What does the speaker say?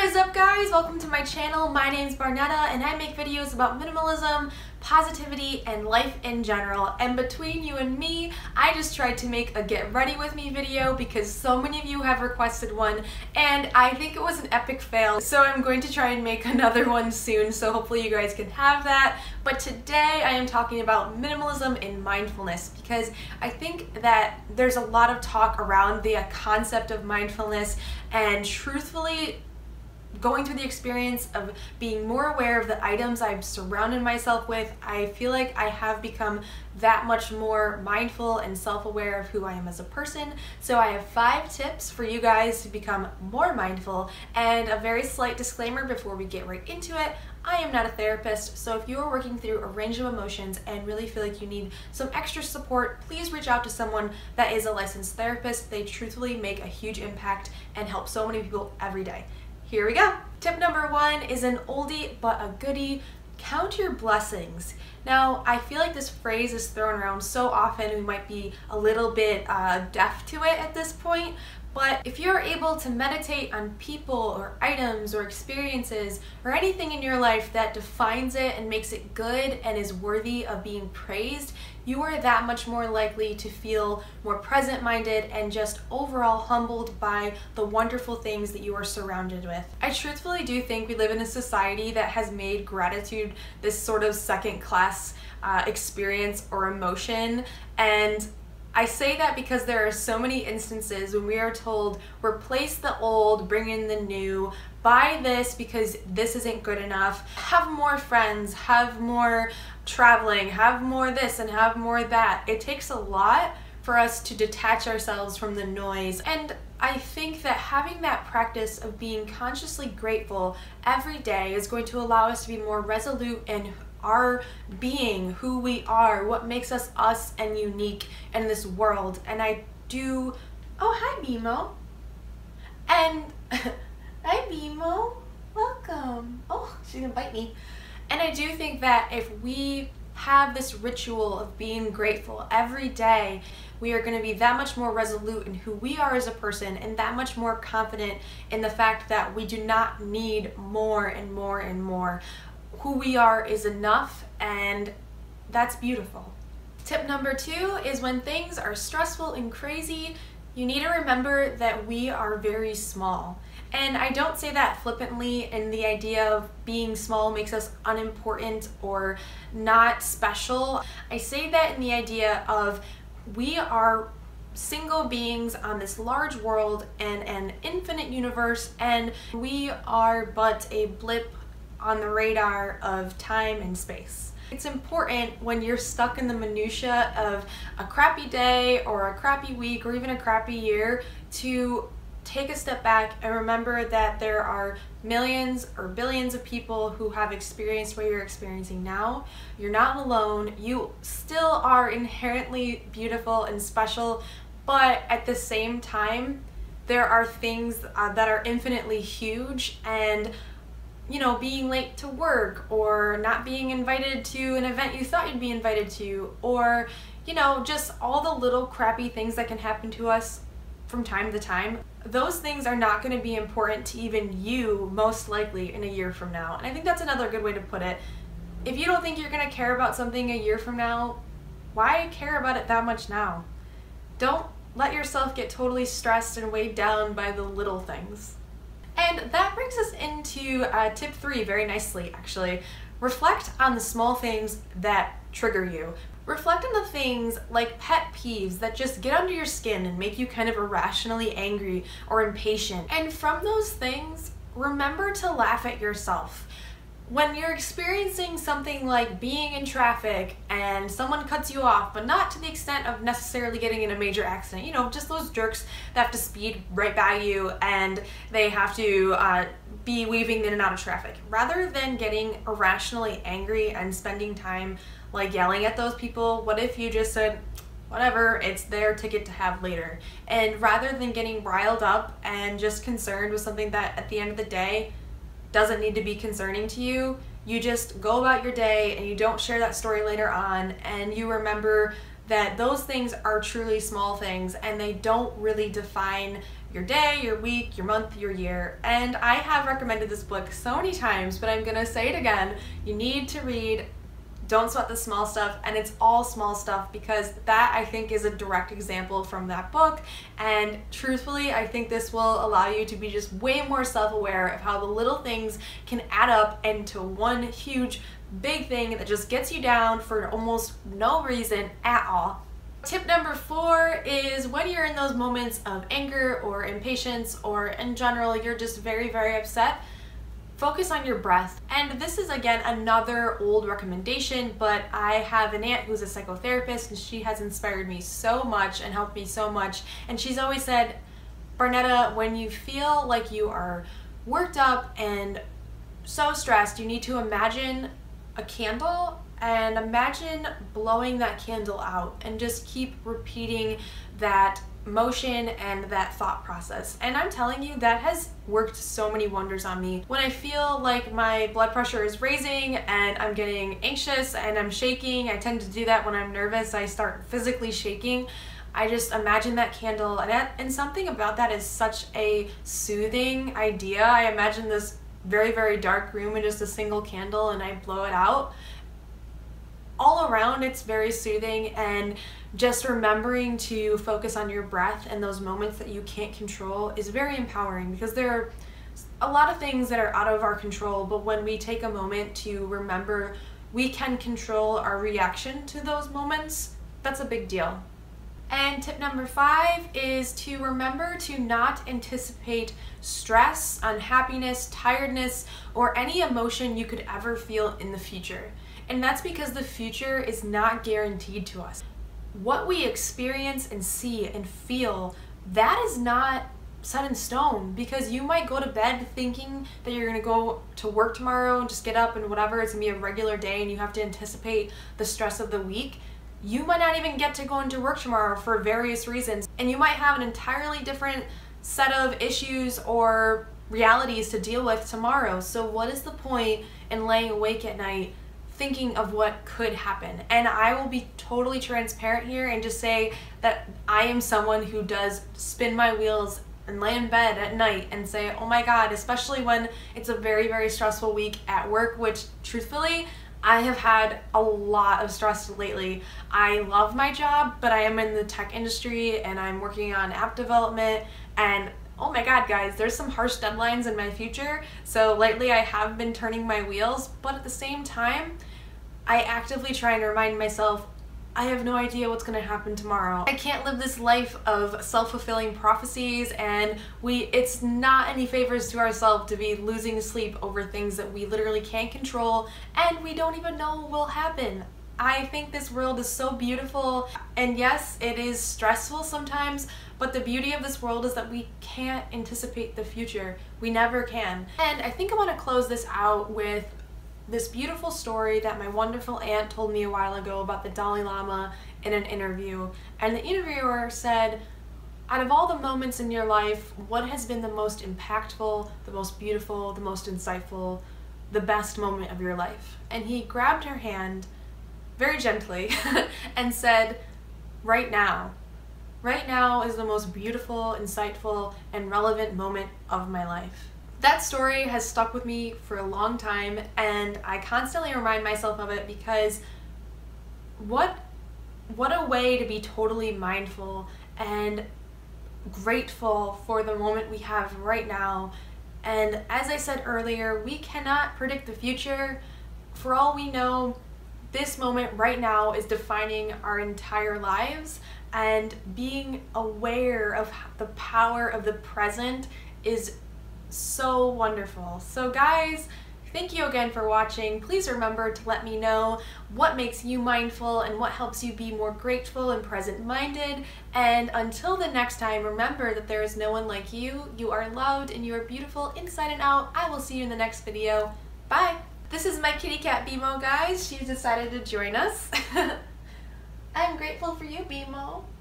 What is up, guys? Welcome to my channel. My name's Barnetta and I make videos about minimalism, positivity, and life in general. And between you and me, I just tried to make a get ready with me video because so many of you have requested one and I think it was an epic fail. So I'm going to try and make another one soon, so hopefully you guys can have that. But today I am talking about minimalism and mindfulness because I think that there's a lot of talk around the concept of mindfulness, and truthfully, going through the experience of being more aware of the items I've surrounded myself with, I feel like I have become that much more mindful and self-aware of who I am as a person. So I have 5 tips for you guys to become more mindful, and a very slight disclaimer before we get right into it. I am not a therapist, so if you are working through a range of emotions and really feel like you need some extra support, please reach out to someone that is a licensed therapist. They truthfully make a huge impact and help so many people every day. Here we go. Tip number 1 is an oldie but a goodie. Count your blessings. Now, I feel like this phrase is thrown around so often we might be a little bit deaf to it at this point, but if you're able to meditate on people or items or experiences or anything in your life that defines it and makes it good and is worthy of being praised, you are that much more likely to feel more present-minded and just overall humbled by the wonderful things that you are surrounded with. I truthfully do think we live in a society that has made gratitude this sort of second-class experience or emotion, and I say that because there are so many instances when we are told, replace the old, bring in the new, buy this because this isn't good enough, have more friends, have more traveling, have more this and have more that. It takes a lot for us to detach ourselves from the noise, and I think that having that practice of being consciously grateful every day is going to allow us to be more resolute in our being, who we are, what makes us us and unique in this world. And I do, oh hi Bimo, and hi Bimo, welcome. Oh, she's gonna bite me. And I do think that if we have this ritual of being grateful every day, we are going to be that much more resolute in who we are as a person and that much more confident in the fact that we do not need more and more and more. Who we are is enough, and that's beautiful. Tip number 2 is when things are stressful and crazy, you need to remember that we are very small. And I don't say that flippantly in the idea of being small makes us unimportant or not special. I say that in the idea of we are single beings on this large world and an infinite universe, and we are but a blip on the radar of time and space. It's important when you're stuck in the minutia of a crappy day or a crappy week or even a crappy year to take a step back and remember that there are millions or billions of people who have experienced what you're experiencing now. You're not alone. You still are inherently beautiful and special, but at the same time, there are things that are infinitely huge, and you know, being late to work or not being invited to an event you thought you'd be invited to, or you know, just all the little crappy things that can happen to us from time to time. Those things are not going to be important to even you, most likely, in a year from now. And I think that's another good way to put it. If you don't think you're going to care about something a year from now, why care about it that much now? Don't let yourself get totally stressed and weighed down by the little things. And that brings us into tip 3 very nicely, actually. Reflect on the small things that trigger you. Reflect on the things like pet peeves that just get under your skin and make you kind of irrationally angry or impatient. And from those things, remember to laugh at yourself. When you're experiencing something like being in traffic and someone cuts you off, but not to the extent of necessarily getting in a major accident, you know, just those jerks that have to speed right by you and they have to be weaving in and out of traffic. Rather than getting irrationally angry and spending time like yelling at those people, what if you just said, whatever, it's their ticket to have later? And rather than getting riled up and just concerned with something that at the end of the day doesn't need to be concerning to you, you just go about your day and you don't share that story later on, and you remember that those things are truly small things and they don't really define your day, your week, your month, your year. And I have recommended this book so many times, but I'm gonna say it again. You need to read Don't Sweat the Small Stuff, and it's all small stuff because that, I think, is a direct example from that book. And truthfully, I think this will allow you to be just way more self-aware of how the little things can add up into one huge big thing that just gets you down for almost no reason at all. Tip number 4 is when you're in those moments of anger or impatience, or in general you're just very, very upset, focus on your breath. And this is again another old recommendation, but I have an aunt who's a psychotherapist and she has inspired me so much and helped me so much. And she's always said, Barnetta, when you feel like you are worked up and so stressed, you need to imagine a candle and imagine blowing that candle out and just keep repeating that motion and that thought process. And I'm telling you, that has worked so many wonders on me. When I feel like my blood pressure is raising and I'm getting anxious and I'm shaking, I tend to do that when I'm nervous. I start physically shaking. I just imagine that candle, and something about that is such a soothing idea. I imagine this very, very dark room and just a single candle, and I blow it out. All around, it's very soothing, and just remembering to focus on your breath and those moments that you can't control is very empowering, because there are a lot of things that are out of our control, but when we take a moment to remember we can control our reaction to those moments, that's a big deal. And tip number 5 is to remember to not anticipate stress, unhappiness, tiredness, or any emotion you could ever feel in the future. And that's because the future is not guaranteed to us. What we experience and see and feel, that is not set in stone, because you might go to bed thinking that you're gonna go to work tomorrow and just get up and whatever, it's gonna be a regular day and you have to anticipate the stress of the week. You might not even get to go into work tomorrow for various reasons, and you might have an entirely different set of issues or realities to deal with tomorrow. So what is the point in laying awake at night thinking of what could happen? And I will be totally transparent here and just say that I am someone who does spin my wheels and lay in bed at night and say, oh my God, especially when it's a very, very stressful week at work, which truthfully, I have had a lot of stress lately. I love my job, but I am in the tech industry and I'm working on app development, and oh my God, guys, there's some harsh deadlines in my future. So lately I have been turning my wheels, but at the same time, I actively try and remind myself, I have no idea what's gonna happen tomorrow. I can't live this life of self-fulfilling prophecies, and it's not any favors to ourselves to be losing sleep over things that we literally can't control and we don't even know will happen. I think this world is so beautiful, and yes, it is stressful sometimes, but the beauty of this world is that we can't anticipate the future. We never can. And I think I want to close this out with this beautiful story that my wonderful aunt told me a while ago about the Dalai Lama in an interview. And the interviewer said, out of all the moments in your life, what has been the most impactful, the most beautiful, the most insightful, the best moment of your life? And he grabbed her hand very gently and said, right now. Right now is the most beautiful, insightful, and relevant moment of my life. That story has stuck with me for a long time, and I constantly remind myself of it because what a way to be totally mindful and grateful for the moment we have right now. And as I said earlier, we cannot predict the future. For all we know, this moment right now is defining our entire lives, and being aware of the power of the present is so wonderful. So guys, thank you again for watching. Please remember to let me know what makes you mindful and what helps you be more grateful and present-minded. And until the next time, remember that there is no one like you. You are loved and you are beautiful inside and out. I will see you in the next video. Bye! This is my kitty cat BMO, guys. She's decided to join us. I'm grateful for you, BMO.